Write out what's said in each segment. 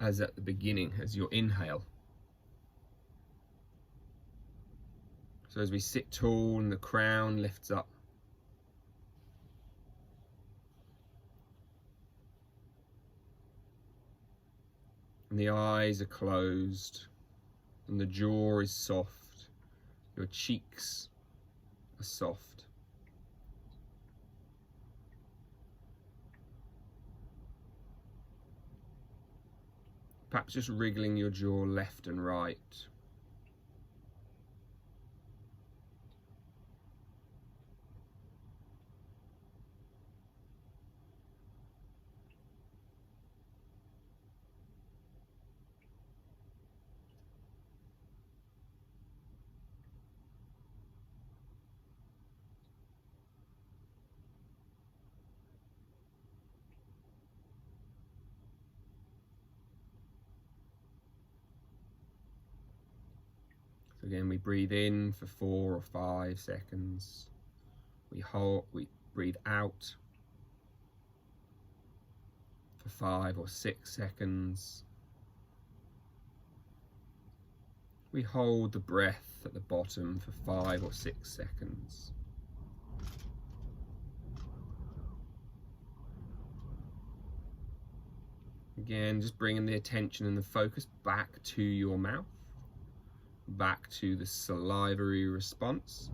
as at the beginning, as your inhale. So as we sit tall and the crown lifts up. And the eyes are closed and the jaw is soft. Your cheeks are soft. Perhaps just wriggling your jaw left and right. So again, we breathe in for 4 or 5 seconds. We breathe out for 5 or 6 seconds. We hold the breath at the bottom for 5 or 6 seconds. Again, just bringing the attention and the focus back to your mouth, back to the salivary response.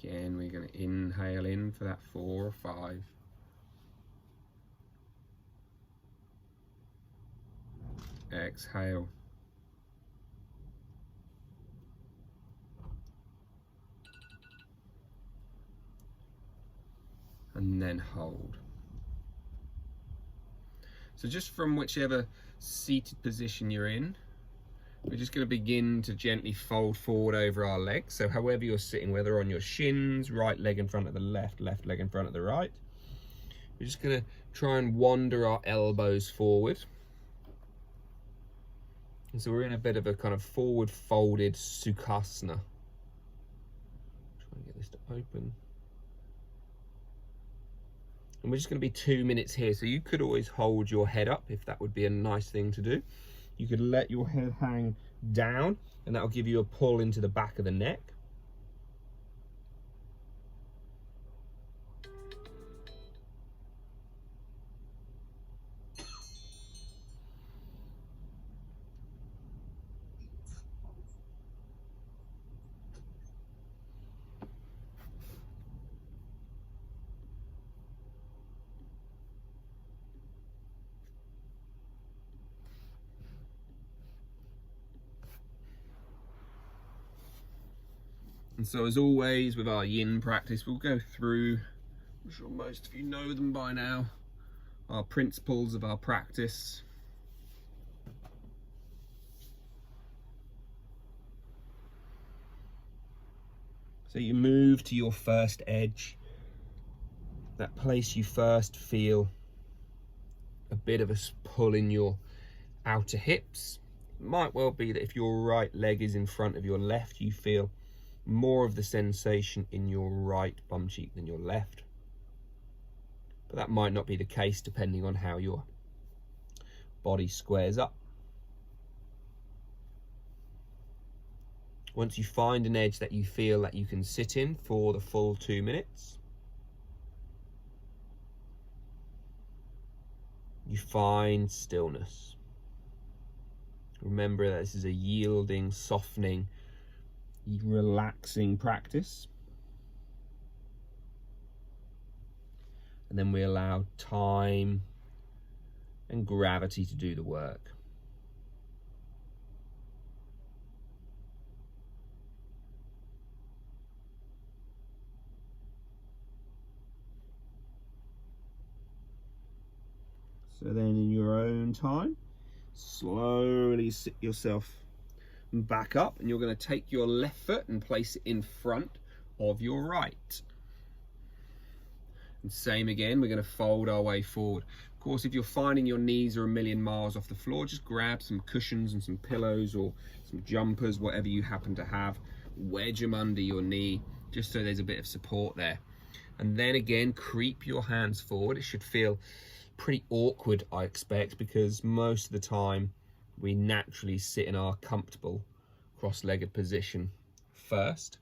Again, we're going to inhale in for that 4 or 5. Exhale. And then hold. So just from whichever seated position you're in, we're just going to begin to gently fold forward over our legs. So however you're sitting, whether on your shins, right leg in front of the left, left leg in front of the right, we're just going to try and wander our elbows forward. And so we're in a bit of a kind of forward folded Sukhasana. Try and get this to open. And we're just going to be 2 minutes here. So you could always hold your head up if that would be a nice thing to do. You could let your head hang down and that'll give you a pull into the back of the neck. And so as always with our yin practice, we'll go through, I'm sure most of you know them by now, our principles of our practice. So you move to your first edge, that place you first feel a bit of a pull in your outer hips. It might well be that if your right leg is in front of your left, you feel more of the sensation in your right bum cheek than your left. But that might not be the case depending on how your body squares up. Once you find an edge that you feel that you can sit in for the full 2 minutes, you find stillness. Remember that this is a yielding, softening, relaxing practice. And then we allow time and gravity to do the work. So then in your own time, slowly sit yourself back up, and you're going to take your left foot and place it in front of your right. And same again, we're going to fold our way forward. Of course, if you're finding your knees are a million miles off the floor, just grab some cushions and some pillows or some jumpers, whatever you happen to have, wedge them under your knee, just so there's a bit of support there. And then again, creep your hands forward. It should feel pretty awkward, I expect, because most of the time we naturally sit in our comfortable cross-legged position first.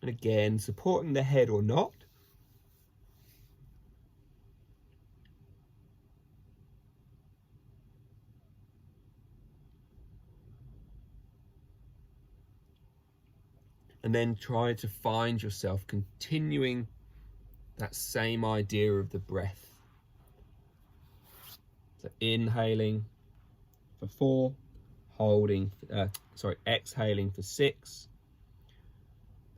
And again, supporting the head or not. And then try to find yourself continuing that same idea of the breath. So inhaling for 4, exhaling for 6,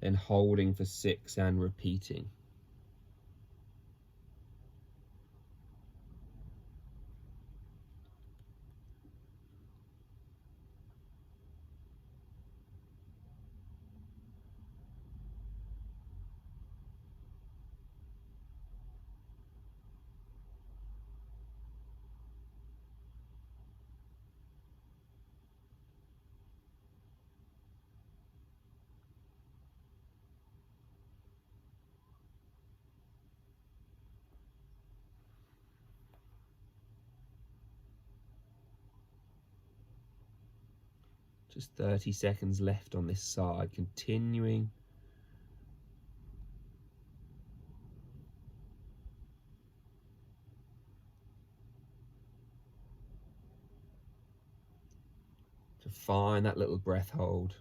then holding for 6 and repeating. Just 30 seconds left on this side, continuing. To find that little breath hold.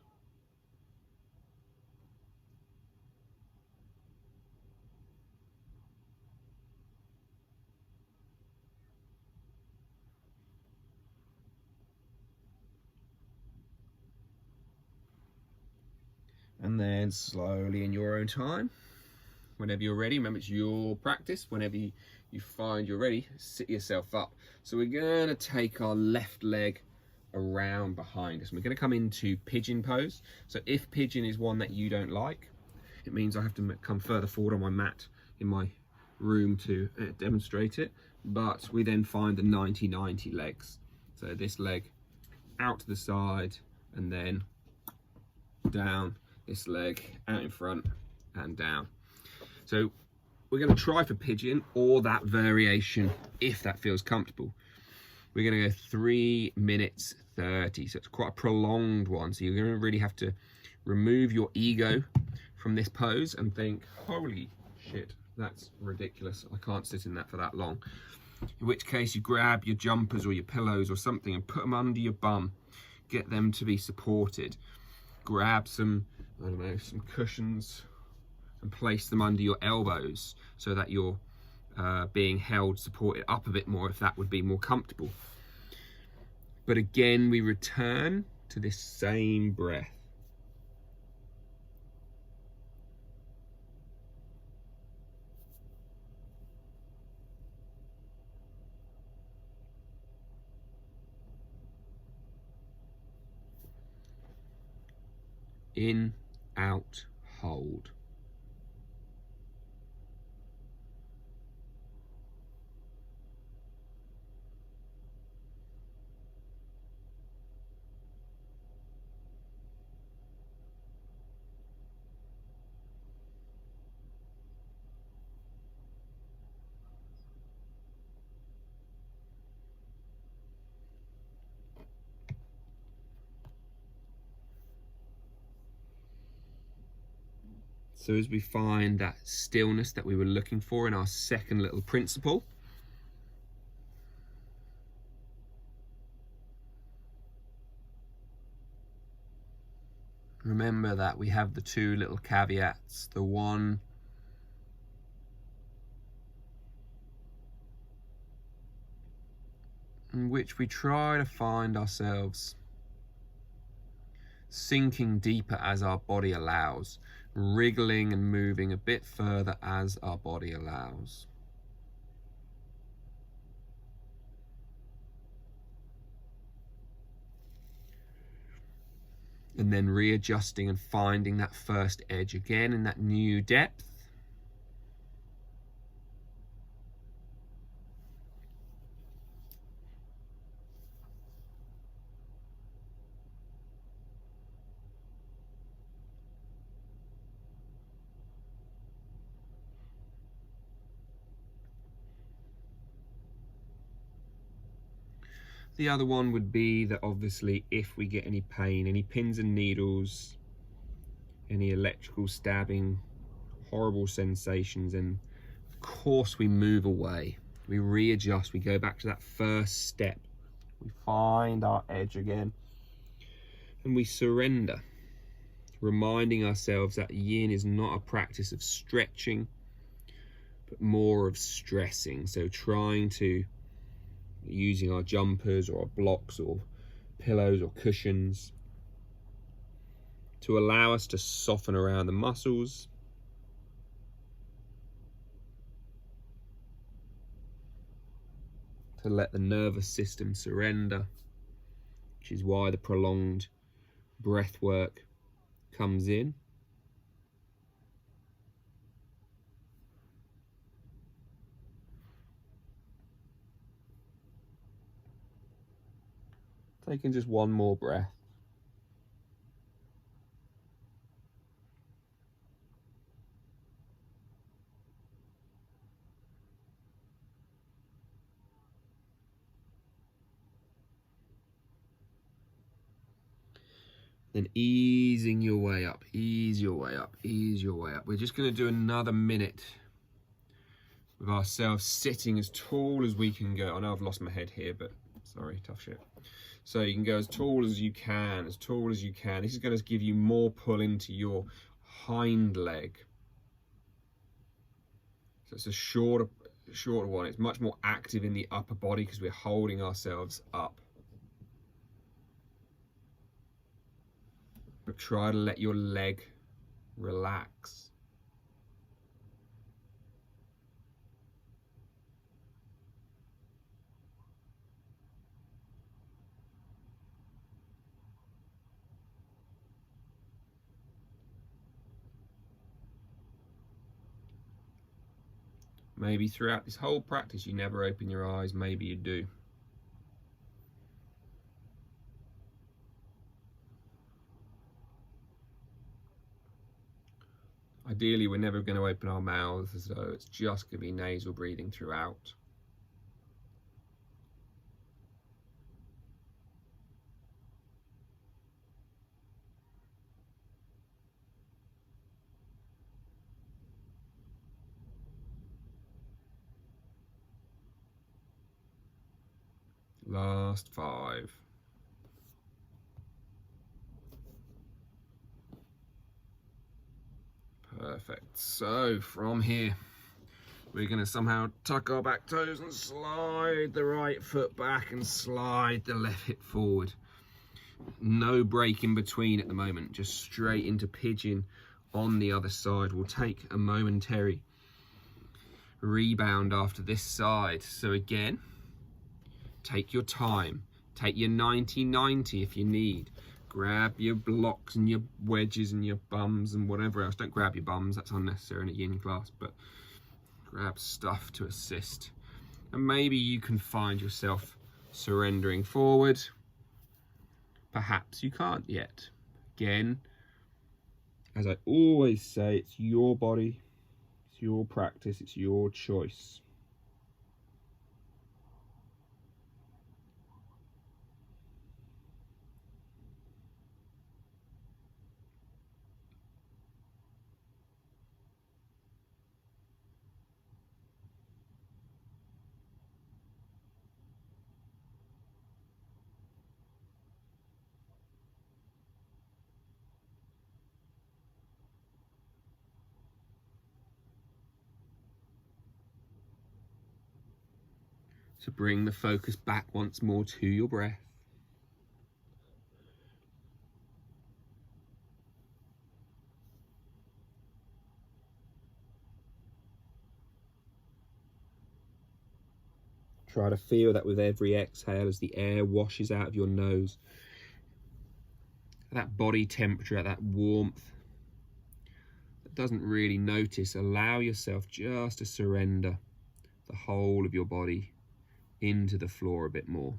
And then slowly in your own time, whenever you're ready, remember it's your practice, whenever you find you're ready, sit yourself up. So we're gonna take our left leg around behind us. We're gonna come into pigeon pose. So if pigeon is one that you don't like, it means I have to come further forward on my mat in my room to demonstrate it. But we then find the 90-90 legs. So this leg out to the side and then down, this leg out in front and down. So we're going to try for pigeon or that variation if that feels comfortable. We're going to go 3 minutes 30, so it's quite a prolonged one. So you're going to really have to remove your ego from this pose and think, holy shit, that's ridiculous, I can't sit in that for that long. In which case you grab your jumpers or your pillows or something and put them under your bum, get them to be supported. Grab some, I don't know, some cushions and place them under your elbows so that you're being held, supported up a bit more if that would be more comfortable. But again, we return to this same breath. In, out, hold. So as we find that stillness that we were looking for in our second little principle, remember that we have the 2 little caveats. The one in which we try to find ourselves sinking deeper as our body allows, wriggling and moving a bit further as our body allows. And then readjusting and finding that first edge again in that new depth. The other one would be that obviously if we get any pain, any pins and needles, any electrical stabbing, horrible sensations, and of course we move away. We readjust, we go back to that first step. We find our edge again and we surrender, reminding ourselves that yin is not a practice of stretching, but more of stressing. So trying to, using our jumpers or our blocks or pillows or cushions, to allow us to soften around the muscles, to let the nervous system surrender, which is why the prolonged breath work comes in. Taking just one more breath. Then easing your way up, ease your way up, ease your way up. We're just going to do another minute with ourselves sitting as tall as we can go. I know I've lost my head here, but sorry, tough shit. So you can go as tall as you can, as tall as you can. This is going to give you more pull into your hind leg. So it's a shorter one. It's much more active in the upper body because we're holding ourselves up. But try to let your leg relax. Maybe throughout this whole practice you never open your eyes, maybe you do. Ideally we're never going to open our mouths, so it's just going to be nasal breathing throughout. Last 5. Perfect. So from here, we're going to somehow tuck our back toes and slide the right foot back and slide the left hip forward. No break in between at the moment, just straight into pigeon on the other side. We'll take a momentary rebound after this side. So again, take your time, take your 90-90 if you need. Grab your blocks and your wedges and your bums and whatever else. Don't grab your bums, that's unnecessary in a yin class, but grab stuff to assist. And maybe you can find yourself surrendering forward. Perhaps you can't yet. Again, as I always say, it's your body, it's your practice, it's your choice. So bring the focus back once more to your breath. Try to feel that with every exhale as the air washes out of your nose. That body temperature, that warmth that doesn't really notice. Allow yourself just to surrender the whole of your body into the floor a bit more.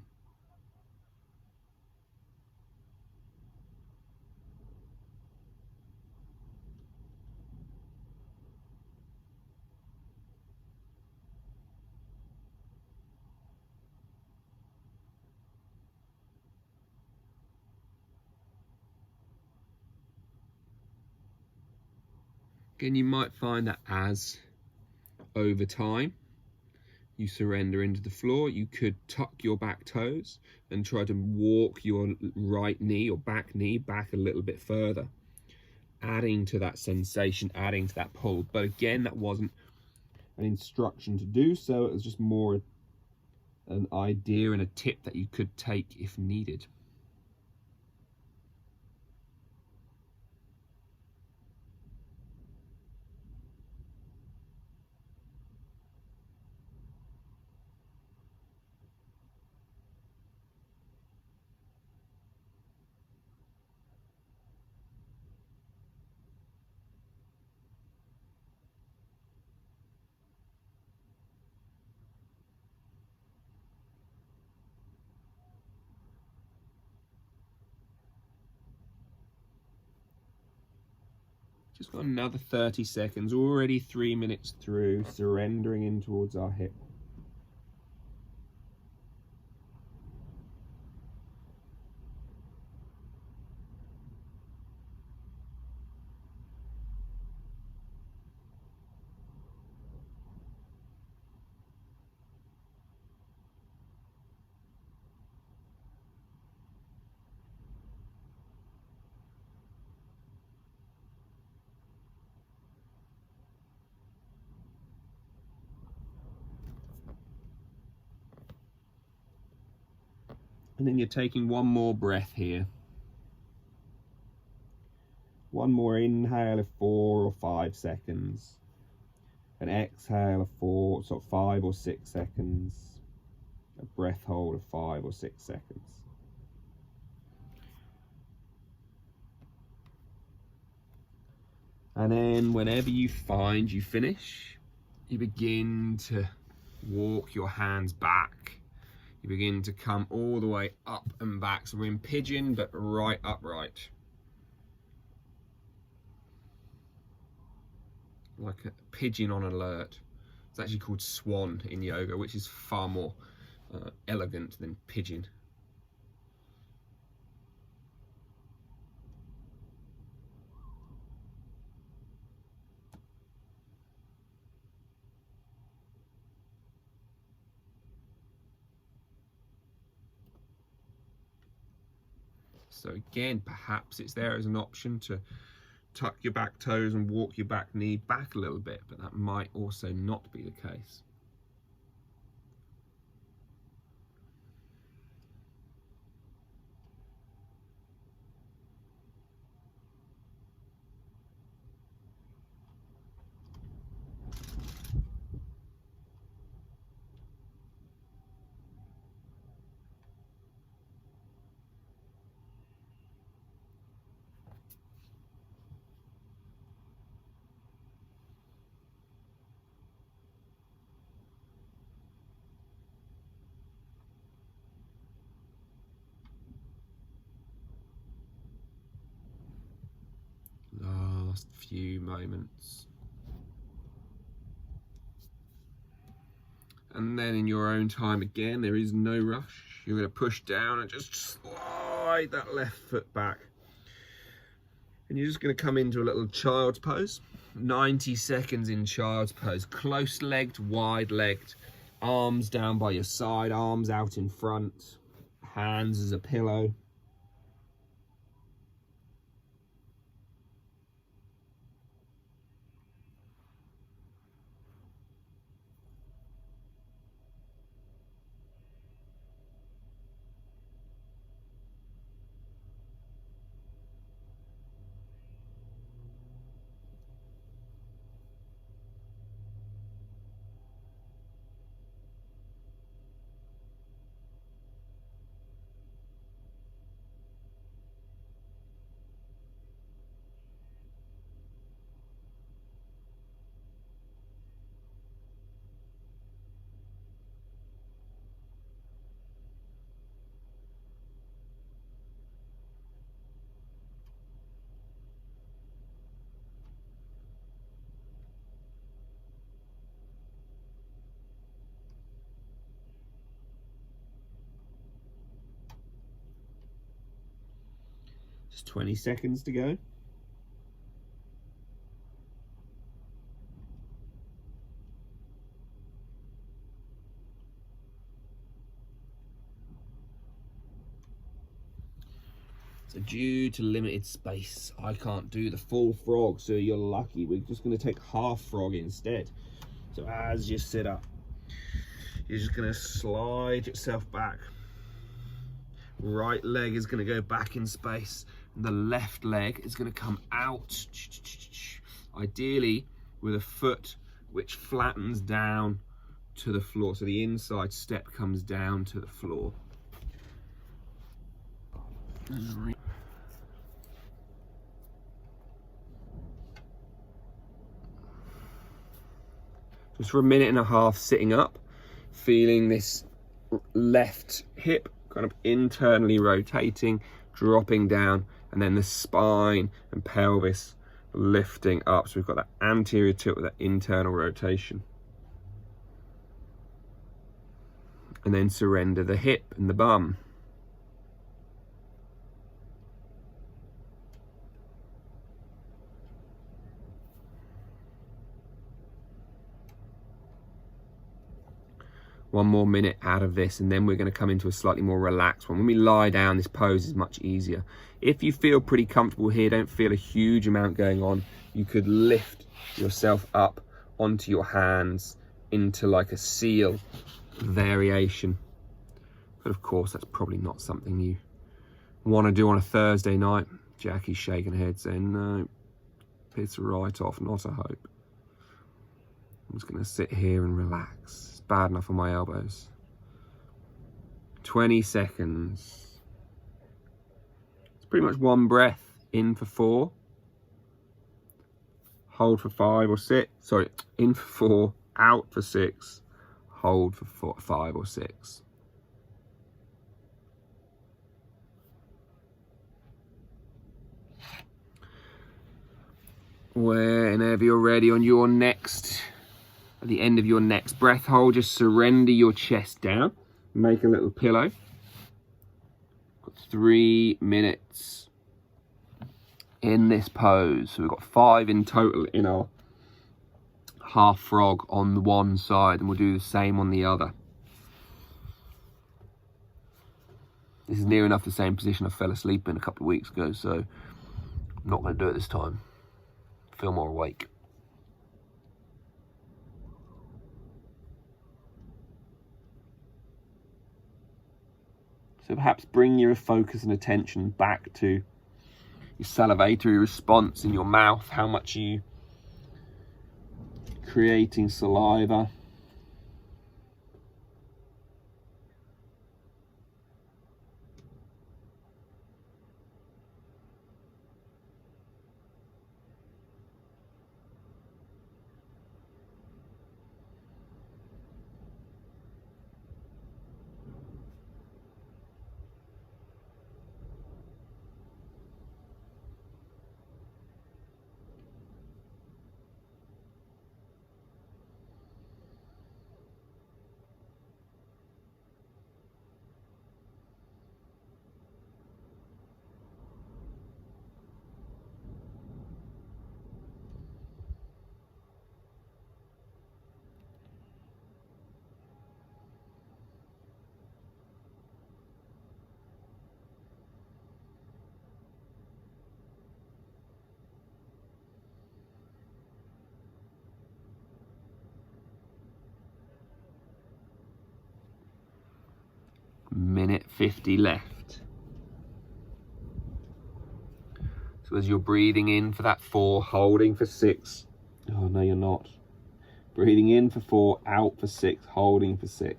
Again, you might find that as over time you surrender into the floor, you could tuck your back toes and try to walk your right knee or back knee back a little bit further, adding to that sensation, adding to that pull. But again, that wasn't an instruction to do so. It was just more an idea and a tip that you could take if needed. Just got another 30 seconds, already 3 minutes through, surrendering in towards our hip. And then you're taking one more breath here. One more inhale of 4 or 5 seconds. An exhale of 5 or 6 seconds. A breath hold of 5 or 6 seconds. And then whenever you find you finish, you begin to walk your hands back. You begin to come all the way up and back. So we're in pigeon, but right upright. Like a pigeon on alert. It's actually called swan in yoga, which is far more elegant than pigeon. So again, perhaps it's there as an option to tuck your back toes and walk your back knee back a little bit, but that might also not be the case. Last few moments. And then in your own time, again, there is no rush. You're going to push down and just slide that left foot back. And you're just going to come into a little child's pose. 90 seconds in child's pose. Close-legged, wide-legged. Arms down by your side, arms out in front. Hands as a pillow. Just 20 seconds to go. So due to limited space, I can't do the full frog, so you're lucky. We're just going to take half frog instead. So as you sit up, you're just going to slide yourself back. Right leg is going to go back in space, and the left leg is going to come out. Ideally with a foot which flattens down to the floor, so the inside step comes down to the floor. Just for a minute and a half sitting up, feeling this left hip kind of internally rotating, dropping down, and then the spine and pelvis lifting up. So we've got that anterior tilt with that internal rotation. And then surrender the hip and the bum. One more minute out of this, and then we're going to come into a slightly more relaxed one. When we lie down, this pose is much easier. If you feel pretty comfortable here, don't feel a huge amount going on, you could lift yourself up onto your hands into like a seal variation. But of course, that's probably not something you want to do on a Thursday night. Jackie's shaking her head saying, no, piss right off, not a hope. I'm just going to sit here and relax. It's bad enough on my elbows. 20 seconds. It's pretty much one breath in for 4. Hold for 5 or 6. Sorry, in for 4, out for 6. Hold for 5 or 6. Whenever you're ready on your next, at the end of your next breath hold, just surrender your chest down. Make a little pillow. Got 3 minutes in this pose. So we've got 5 in total in our half frog on the one side, and we'll do the same on the other. This is near enough the same position I fell asleep in a couple of weeks ago, so I'm not going to do it this time. Feel more awake. So perhaps bring your focus and attention back to your salivatory response in your mouth. How much are you creating saliva? Minute 50 left. So as you're breathing in for that 4, holding for 6. Oh no, you're not. Breathing in for 4, out for 6, holding for 6.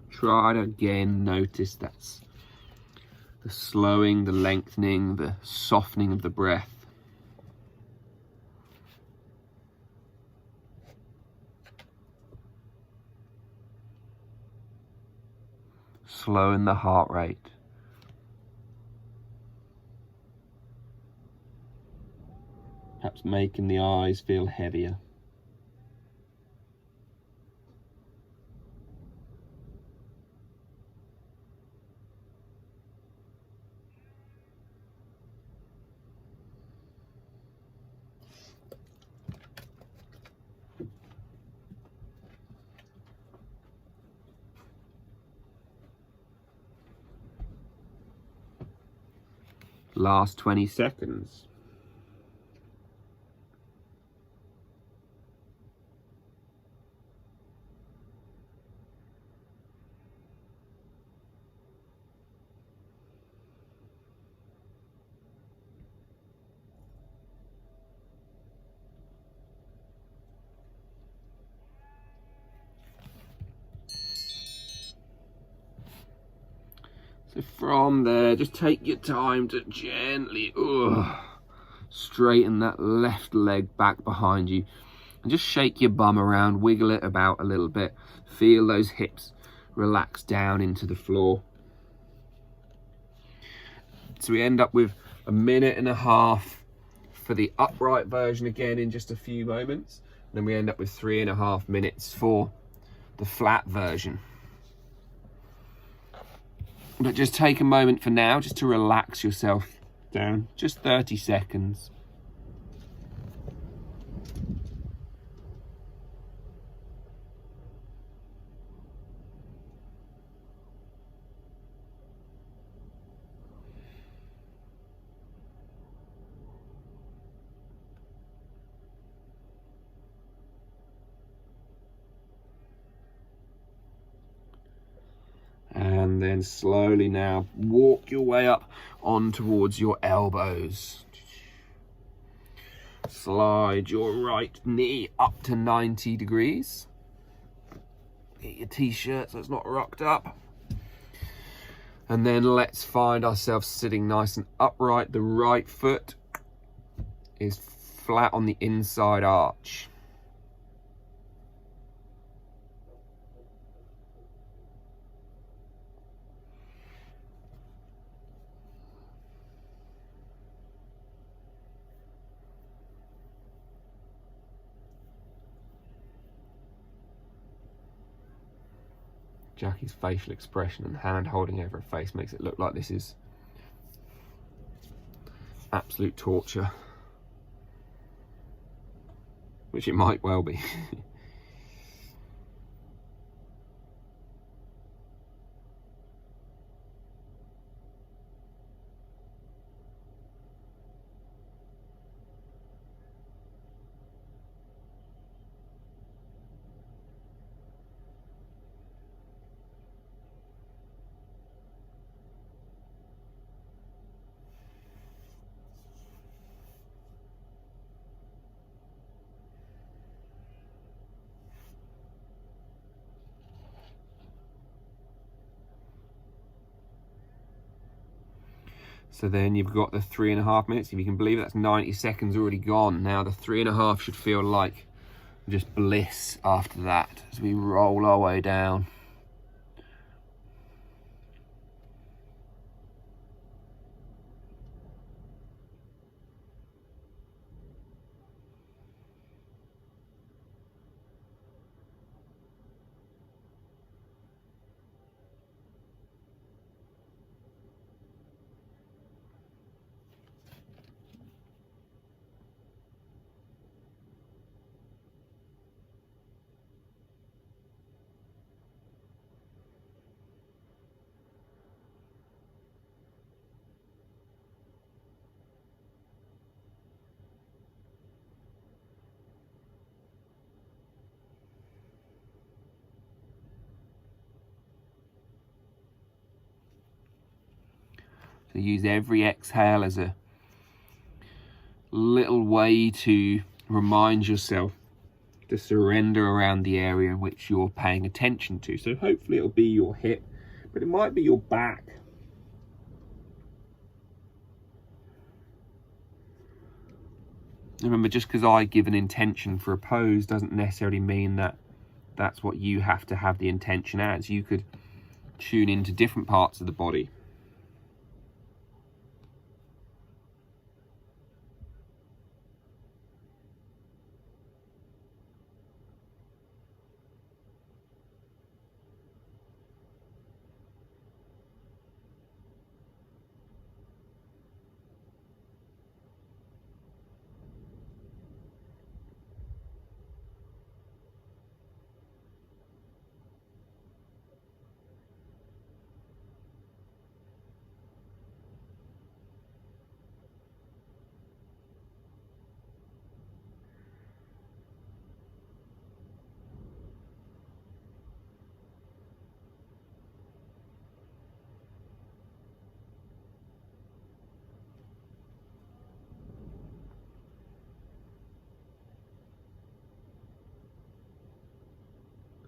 Try to again notice that's the slowing, the lengthening, the softening of the breath. slowing the heart rate. Perhaps making the eyes feel heavier. Last 20 seconds. So from there, just take your time to gently straighten that left leg back behind you. And just shake your bum around, wiggle it about a little bit. Feel those hips relax down into the floor. So we end up with 1.5 minutes for the upright version again in just a few moments. And then we end up with 3.5 minutes for the flat version. But just take a moment for now, just to relax yourself down, just 30 seconds. And then slowly now walk your way up on towards your elbows. Slide your right knee up to 90 degrees. Get your t-shirt so it's not rocked up. And then let's find ourselves sitting nice and upright. The right foot is flat on the inside arch. Jackie's facial expression and hand holding over her face makes it look like this is absolute torture, which it might well be. So then you've got the 3.5 minutes. If you can believe it, that's 90 seconds already gone. Now the 3.5 should feel like just bliss after that as we roll our way down. So use every exhale as a little way to remind yourself to surrender around the area in which you're paying attention to. So hopefully it'll be your hip, but it might be your back. Remember, just because I give an intention for a pose doesn't necessarily mean that that's what you have to have the intention as. You could tune into different parts of the body.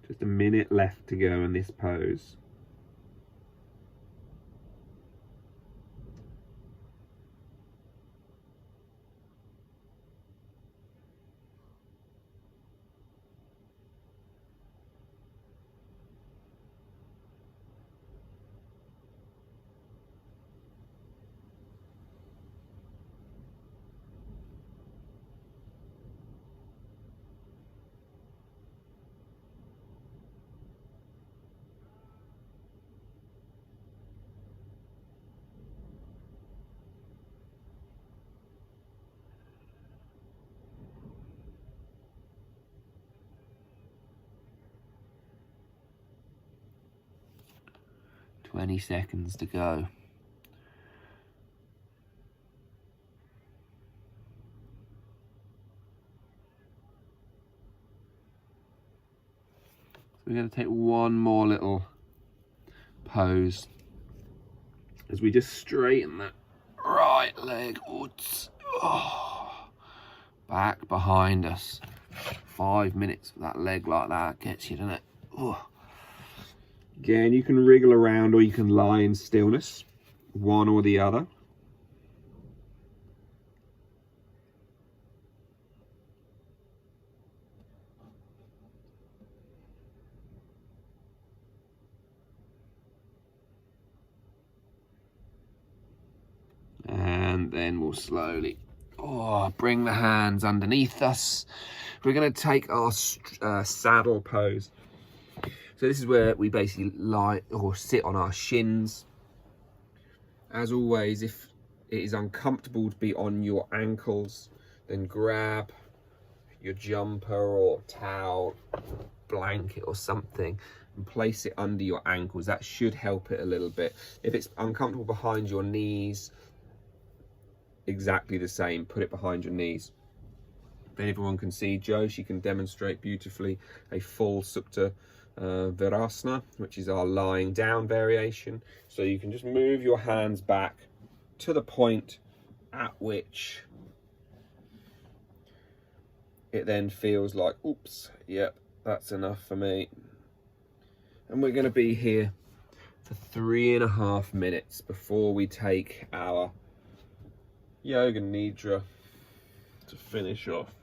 Just a minute left to go in this pose. "20 seconds to go." So we're going to take one more little pose as we just straighten that right leg. Oh, back behind us. 5 minutes of that leg like that gets you, doesn't it? Oh. Again, you can wriggle around or you can lie in stillness, one or the other. And then we'll slowly bring the hands underneath us. We're going to take our saddle pose. So this is where we basically lie or sit on our shins. As always, if it is uncomfortable to be on your ankles, then grab your jumper or towel, blanket or something and place it under your ankles. That should help it a little bit. If it's uncomfortable behind your knees, exactly the same, put it behind your knees. If everyone can see Jo, she can demonstrate beautifully a full Supta Virasana, which is our lying down variation. So you can just move your hands back to the point at which it then feels like, oops, yep, that's enough for me. And we're going to be here for 3.5 minutes before we take our Yoga Nidra to finish off.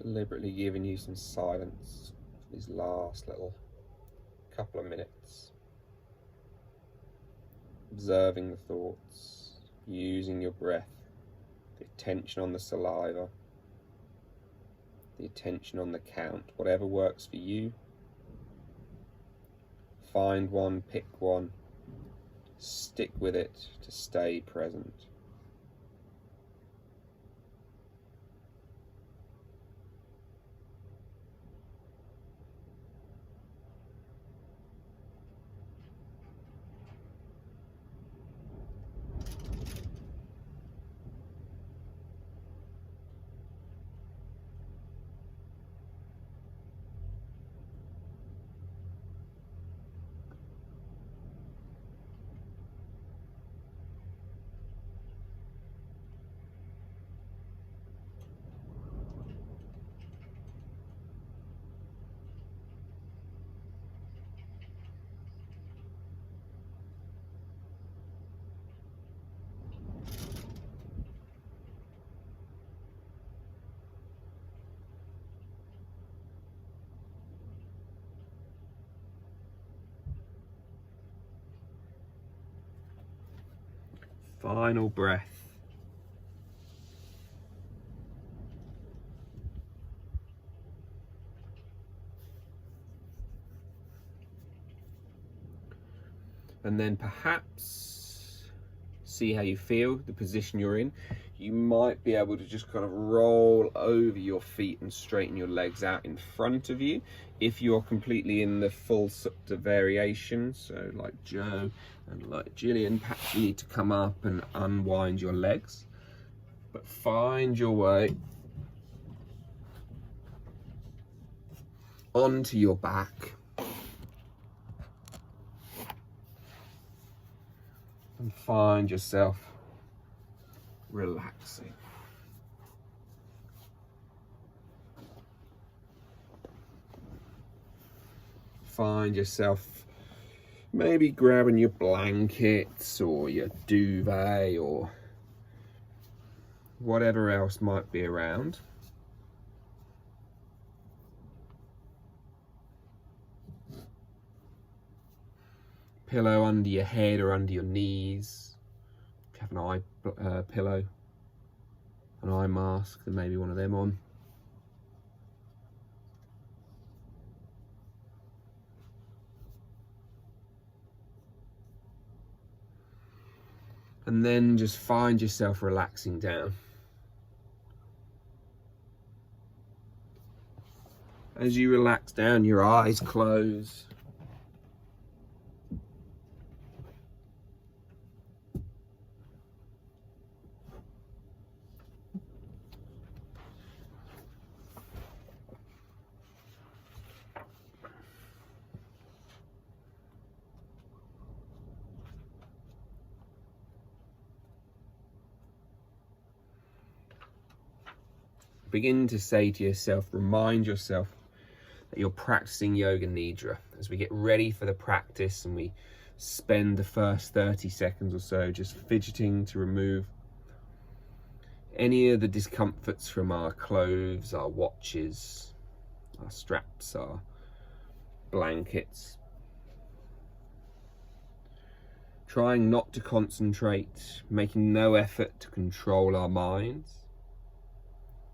Deliberately giving you some silence for these last little couple of minutes. Observing the thoughts, using your breath, the attention on the saliva, the attention on the count, whatever works for you. Find one, pick one, stick with it to stay present. Final breath. And then perhaps see how you feel, the position you're in. You might be able to just kind of roll over your feet and straighten your legs out in front of you. If you're completely in the full supta variation, so like Joe and like Gillian, perhaps you need to come up and unwind your legs. But find your way onto your back. And find yourself relaxing. Find yourself maybe grabbing your blankets or your duvet or whatever else might be around. Pillow under your head or under your knees. If you have an eye pillow, an eye mask, then maybe one of them on. And then just find yourself relaxing down. As you relax down, your eyes close. Begin to say to yourself, remind yourself that you're practicing Yoga Nidra. As we get ready for the practice and we spend the first 30 seconds or so just fidgeting to remove any of the discomforts from our clothes, our watches, our straps, our blankets. Trying not to concentrate, making no effort to control our minds.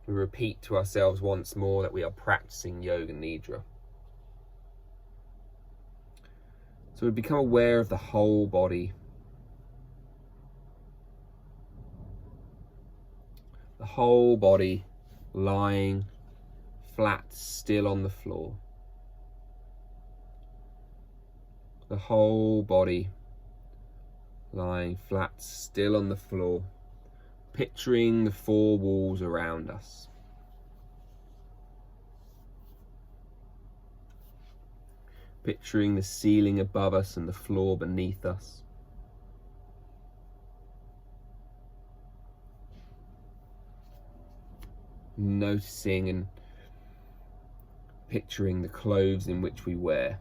We repeat to ourselves once more that we are practicing Yoga Nidra. So we become aware of the whole body. The whole body lying flat, still on the floor. The whole body lying flat, still on the floor. Picturing the four walls around us. Picturing the ceiling above us and the floor beneath us. Noticing and picturing the clothes in which we wear.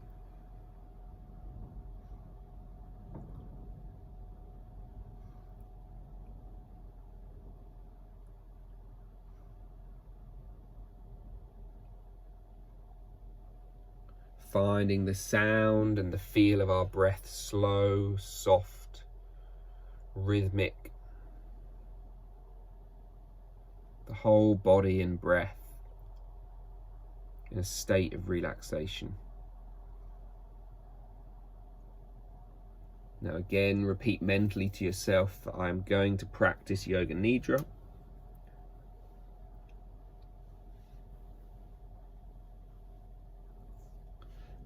finding the sound and the feel of our breath slow, soft, rhythmic. The whole body and breath in a state of relaxation. Now again, repeat mentally to yourself that I am going to practice Yoga Nidra.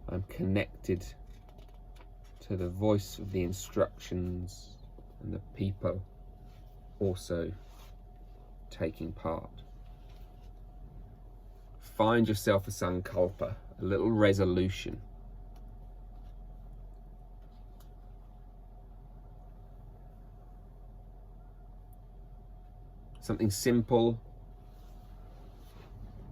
I'm connected to the voice of the instructions and the people also taking part. Find yourself a sankalpa, a little resolution. Something simple,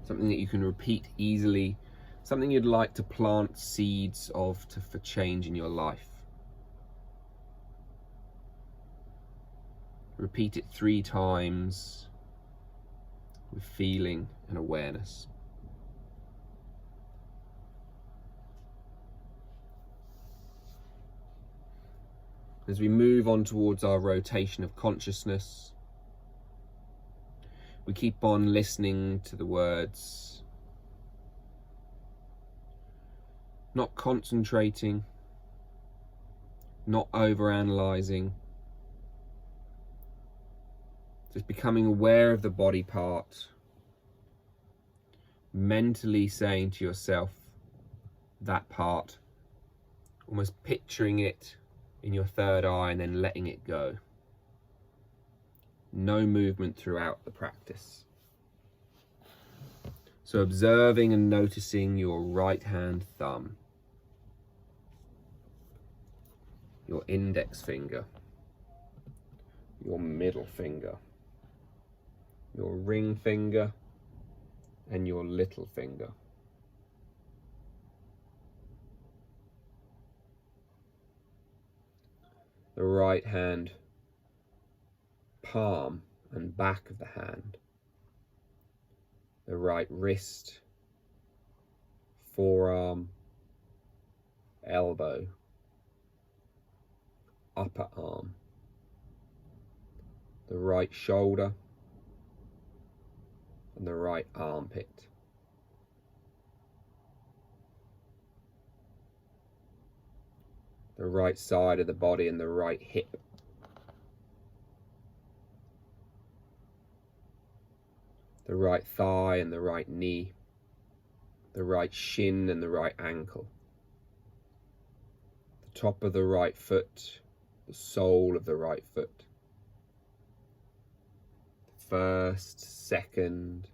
something that you can repeat easily, something you'd like to plant seeds of for change in your life. Repeat it 3 times with feeling and awareness. As we move on towards our rotation of consciousness, we keep on listening to the words, not concentrating, not overanalyzing, just becoming aware of the body part, mentally saying to yourself that part, almost picturing it in your third eye and then letting it go. No movement throughout the practice. So observing and noticing your right hand thumb, your index finger, your middle finger, your ring finger, and your little finger. The right hand palm and back of the hand, the right wrist, forearm, elbow, upper arm, the right shoulder, and the right armpit. The right side of the body and the right hip. The right thigh and the right knee, the right shin and the right ankle, the top of the right foot, the sole of the right foot, the first, second,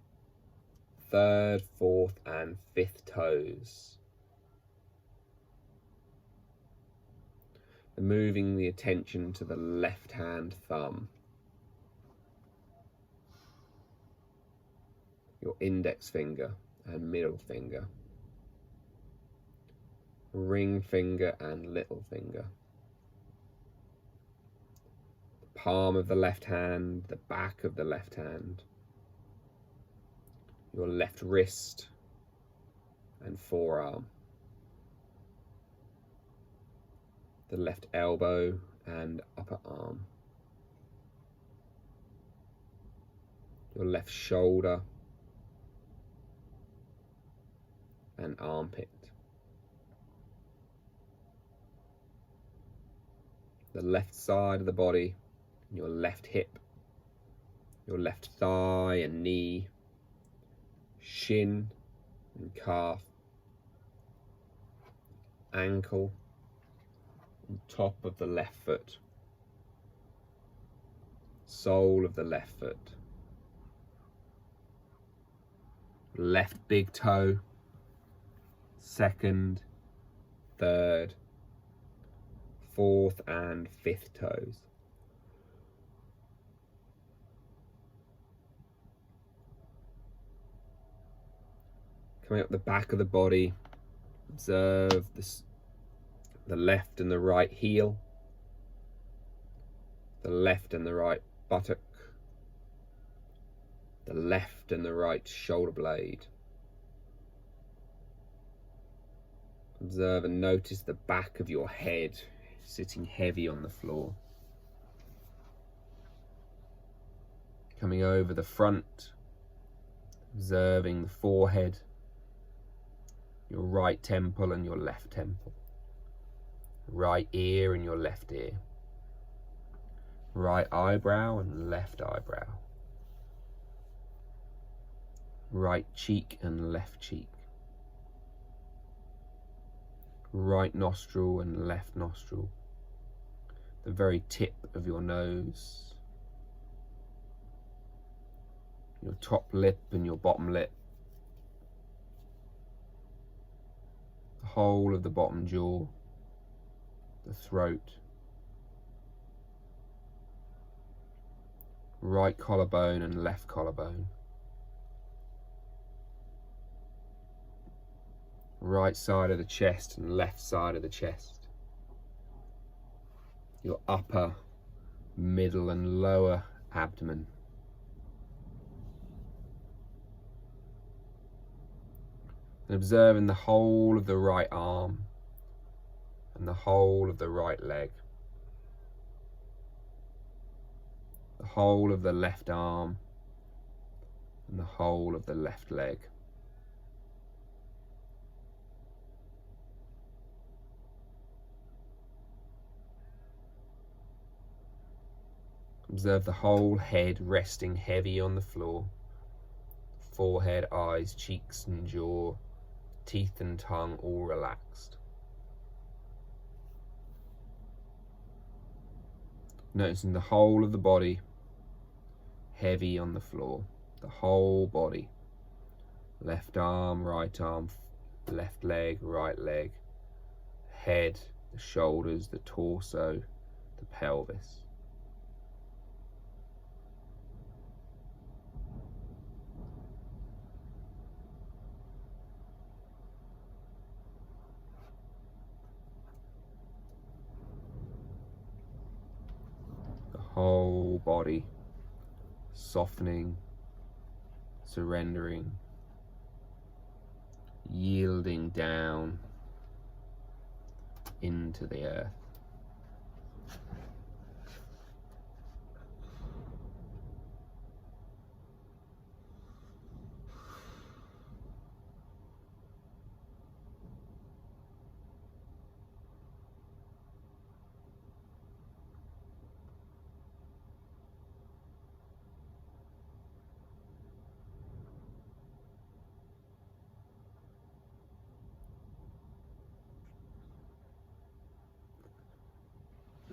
third, fourth and fifth toes. And moving the attention to the left hand thumb, your index finger and middle finger, ring finger and little finger, the palm of the left hand, the back of the left hand, your left wrist and forearm, the left elbow and upper arm, your left shoulder and armpit, the left side of the body, your left hip, your left thigh and knee, shin and calf, ankle, and top of the left foot, sole of the left foot, left big toe, second, third, fourth and fifth toes. Coming up the back of the body, observe the left and the right heel, the left and the right buttock, the left and the right shoulder blade, Observe and notice the back of your head sitting heavy on the floor. Coming over the front, observing the forehead, your right temple and your left temple, right ear and your left ear, right eyebrow and left eyebrow, right cheek and left cheek, right nostril and left nostril, the very tip of your nose, your top lip and your bottom lip, the whole of the bottom jaw, the throat, right collarbone and left collarbone, right side of the chest and left side of the chest, your upper, middle and lower abdomen, and observing the whole of the right arm and the whole of the right leg, the whole of the left arm and the whole of the left leg. Observe the whole head resting heavy on the floor, forehead, eyes, cheeks and jaw, teeth and tongue all relaxed. Noticing the whole of the body heavy on the floor, the whole body, left arm, left leg, right leg, head, the shoulders, the torso, the pelvis. Whole body softening, surrendering, yielding down into the earth.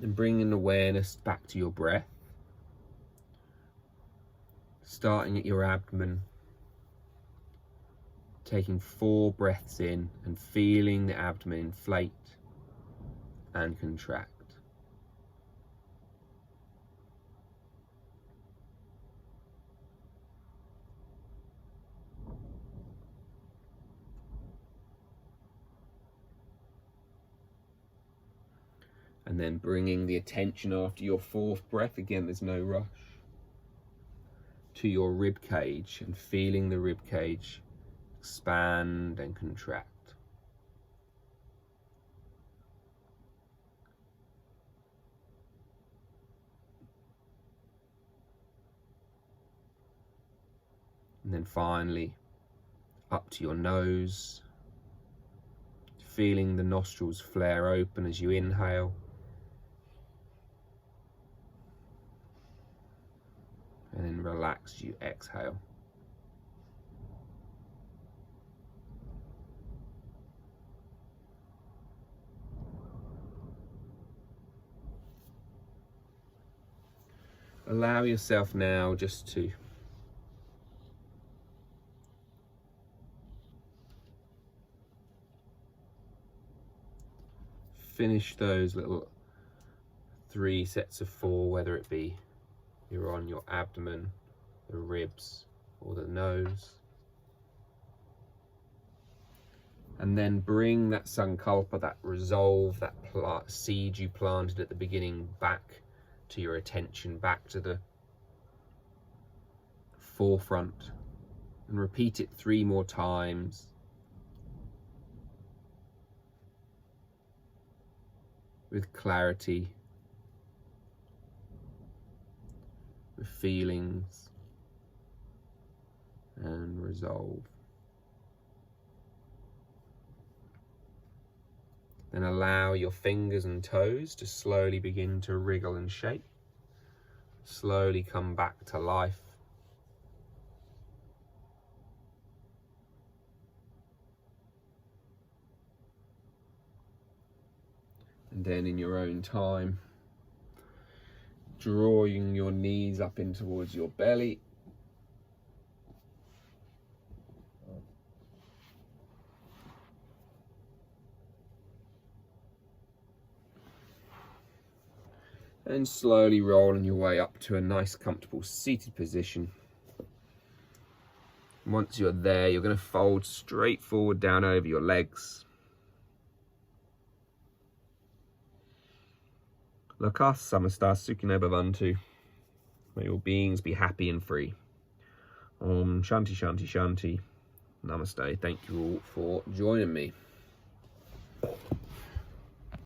And bringing awareness back to your breath, starting at your abdomen, taking 4 breaths in and feeling the abdomen inflate and contract. And then bringing the attention after your 4th breath, again there's no rush, to your rib cage and feeling the rib cage expand and contract. And then finally up to your nose, feeling the nostrils flare open as you inhale. And then relax, you exhale. Allow yourself now just to finish those little 3 sets of 4, whether it be you're on your abdomen, the ribs, or the nose. And then bring that sankalpa, that resolve, that seed you planted at the beginning back to your attention, back to the forefront, and repeat it 3 more times. with clarity, with feelings and resolve. Then allow your fingers and toes to slowly begin to wriggle and shake. Slowly come back to life. And then in your own time, drawing your knees up in towards your belly. And slowly rolling your way up to a nice comfortable seated position. Once you're there, you're going to fold straight forward down over your legs. Loka samasta sukhino bhavantu. May your beings be happy and free. Om Shanti Shanti Shanti. Namaste. Thank you all for joining me.